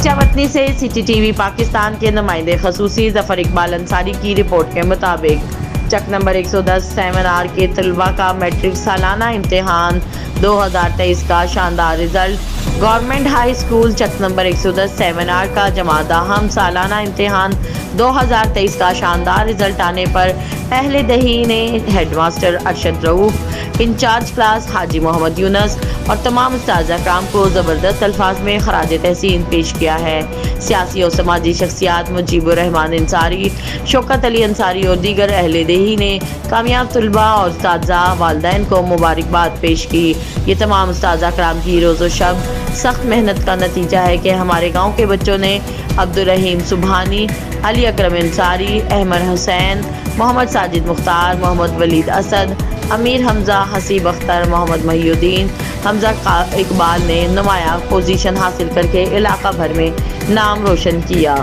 सेचावतनी से city TV Pakistan के नुमाइंदे खसूसी जफर इकबाल अंसारी की रिपोर्ट के मुताबिक चक नंबर 110 7R के तलबा का मैट्रिक सालाना इम्तिहान 2023 का शानदार रिजल्ट। गवर्नमेंट हाई स्कूल चक नंबर 110 7R का जमात हम सालाना इम्तिहान 2023 का शानदार रिजल्ट आने पर पहले दही ने headmaster Arshad Rauf, incharge class Haji Mohammad Younus और तमाम उस्ताज़ कराम को ज़बरदस्त अल्फाज में खराज तहसीन पेश किया है। सियासी और समाजी शख्सियात मुजीबुर रहमान अंसारी, शौकत अली अंसारी और दीगर अहले देही ने कामयाब तलबा और उस्ताज़ा वालिदैन को मुबारकबाद पेश की। ये तमाम उस्ताज़ा कराम की रोज़ो शब सख्त मेहनत का नतीजा है कि हमारे गाँव के बच्चों ने अब्दुल रहीम सुबहानी, अली अकरम अंसारी, अहमद हुसैन, मोहम्मद साजिद मुख्तार, मोहम्मद वलीद असद, अमीर हमजा, हसीब अख्तर, मोहम्मद महिउद्दीन, हमजा इकबाल ने नुमाया पोजीशन हासिल करके इलाका भर में नाम रोशन किया।